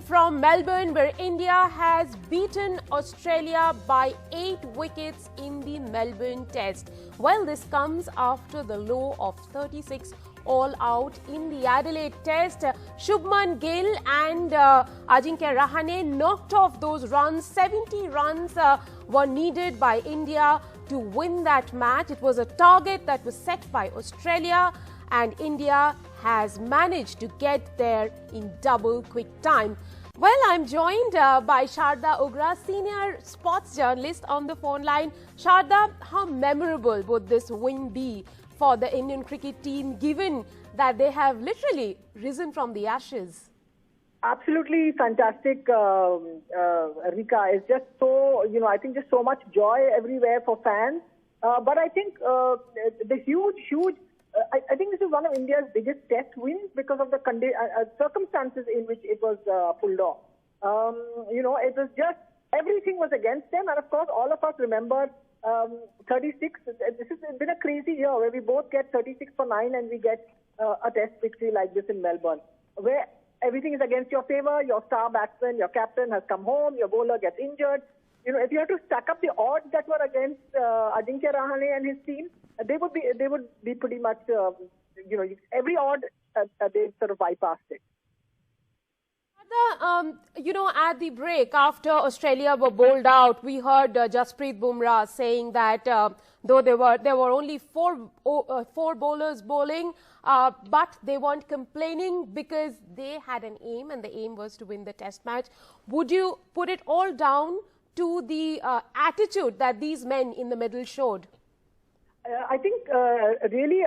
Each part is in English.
from Melbourne, where India has beaten Australia by 8 wickets in the Melbourne Test. Well, this comes after the low of 36 all out in the Adelaide Test. Shubman Gill and Ajinkya Rahane knocked off those runs. 70 runs were needed by India to win that match. It was a target that was set by Australia, and India has managed to get there in double quick time. Well, I'm joined by Sharda Ugra, senior sports journalist, on the phone line. Sharda, how memorable would this win be for the Indian cricket team, given that they have literally risen from the ashes? Absolutely fantastic, Rika. It's just so, I think just so much joy everywhere for fans. But I think the huge, I think this is one of India's biggest test wins because of the circumstances in which it was pulled off. It was just, everything was against them. And of course, all of us remember 36. This has been a crazy year where we both get 36 for 9 and we get a test victory like this in Melbourne, where everything is against your favor. Your star batsman, your captain has come home, your bowler gets injured. If you have to stack up the odds that were against Ajinkya Rahane and his team, they would be pretty much, every odd, they sort of bypassed it. At the break, after Australia were bowled out, we heard Jasprit Bumrah saying that though there were only four bowlers bowling, but they weren't complaining because they had an aim, and the aim was to win the test match. Would you put it all down to the attitude that these men in the middle showed? I think really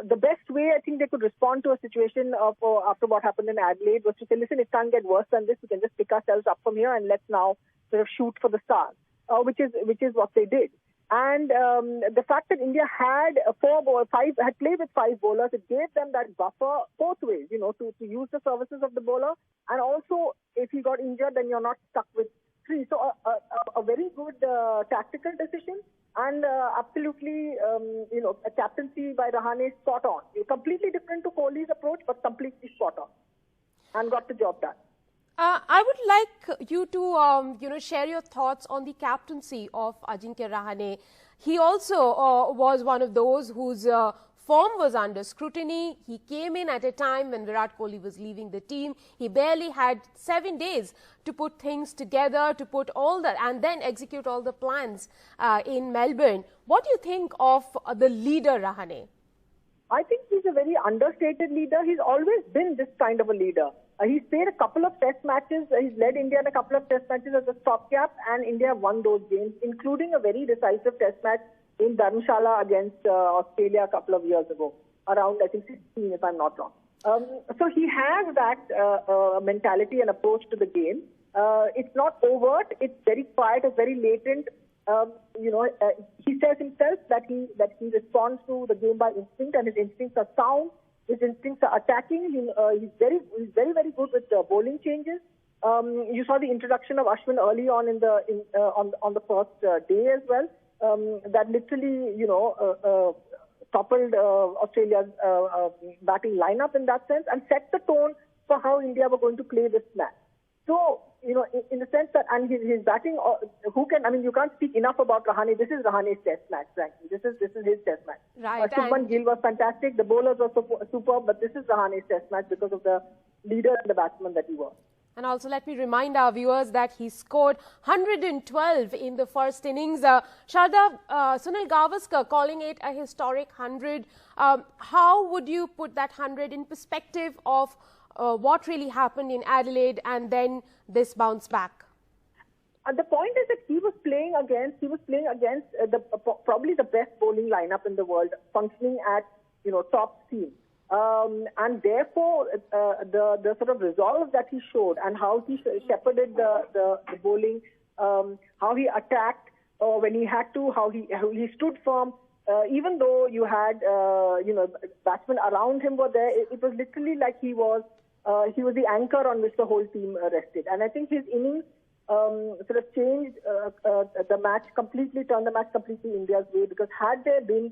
the best way I think they could respond to a situation after what happened in Adelaide was to say, listen, it can't get worse than this. We can just pick ourselves up from here and let's now sort of shoot for the stars, which is what they did. And the fact that India had had played with 5 bowlers, it gave them that buffer both ways, to use the services of the bowler, and also if he got injured, then you're not stuck with 3. So a very good tactical decision. And absolutely, a captaincy by Rahane is spot on. Completely different to Kohli's approach, but completely spot on. And got the job done. I would like you to, share your thoughts on the captaincy of Ajinkya Rahane. He also was one of those whose form was under scrutiny. He came in at a time when Virat Kohli was leaving the team. He barely had 7 days to put things together, to put all that, and then execute all the plans in Melbourne. What do you think of the leader, Rahane? I think he's a very understated leader. He's always been this kind of a leader. He's played a couple of test matches. He's led India in a couple of test matches as a stopgap, and India won those games, including a very decisive test match in Dharamshala against Australia a couple of years ago, around, I think, 16, if I'm not wrong. So he has that mentality and approach to the game. It's not overt. It's very quiet. It's very latent. He says himself that he responds to the game by instinct, and his instincts are sound. His instincts are attacking. He's very good with bowling changes. You saw the introduction of Ashwin early on on the first day as well. That literally, toppled Australia's batting lineup in that sense and set the tone for how India were going to play this match. So, in the sense that, and his batting, you can't speak enough about Rahane. This is Rahane's test match, frankly. This is his test match. Right. Shubman Gill was fantastic. The bowlers were superb, but this is Rahane's test match because of the leader and the batsman that he was. And also, let me remind our viewers that he scored 112 in the first innings. Sharda, Sunil Gavaskar calling it a historic 100. How would you put that 100 in perspective of what really happened in Adelaide and then this bounce back? The point is that he was playing against probably the best bowling lineup in the world, functioning at top steam. And therefore, the sort of resolve that he showed and how he shepherded the bowling, how he attacked when he had to, how he stood firm, even though you had batsmen around him were there, it was literally like he was the anchor on which the whole team rested. And I think his innings sort of changed the match completely, turned the match completely India's way, because had there been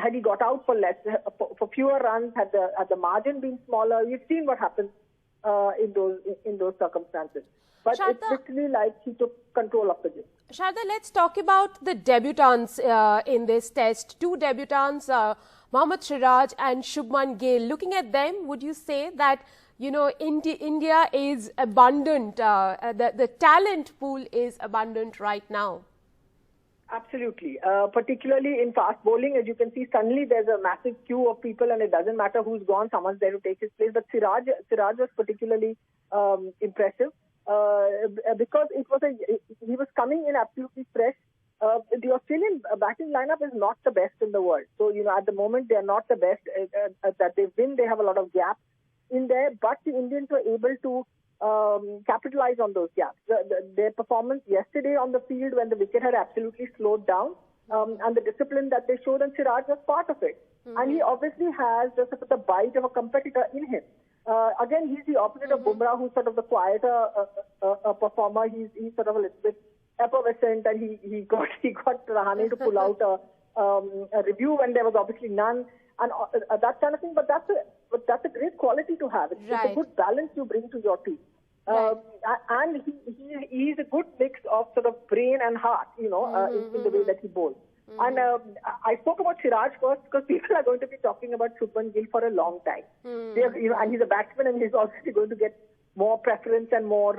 had he got out for less, for fewer runs, had the margin been smaller, you've seen what happened in those circumstances. But Sharda, it's literally like he took control of the game. Sharda, let's talk about the debutants in this test. Two debutants, Mohammad Siraj and Shubman Gill. Looking at them, would you say that, you know, India is abundant, the talent pool is abundant right now? Absolutely. Particularly in fast bowling, as you can see, suddenly there's a massive queue of people and it doesn't matter who's gone, someone's there to take his place. But Siraj was particularly impressive because he was coming in absolutely fresh. The Australian batting lineup is not the best in the world. So, you know, at the moment they are not the best. That they win, they have a lot of gaps in there, but the Indians were able to capitalize on those gaps. Their performance yesterday on the field when the wicket had absolutely slowed down and the discipline that they showed, and Siraj was part of it. And he obviously has the bite of a competitor in him. Again, he's the opposite of Bumrah, who's sort of the quieter performer. He's sort of a little bit effervescent, and he got Rahane to pull out a review when there was obviously none, and that kind of thing. But that's a great quality to have. It's a good balance you bring to your team. And he's a good mix of sort of brain and heart, you know, in the way that he bowls. And I spoke about Siraj first because people are going to be talking about Shubman Gill for a long time. You know, and he's a batsman, and he's obviously going to get more preference and more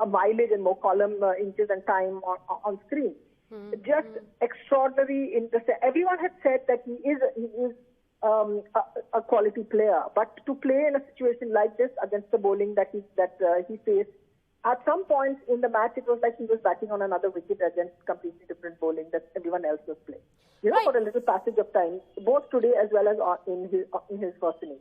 mileage and more column inches and time on screen. Just extraordinary. Everyone had said that he is a quality player, but to play in a situation like this against the bowling that he faced, at some points in the match it was like he was batting on another wicket against completely different bowling that everyone else was playing. You know, for a little passage of time, both today as well as in his first innings.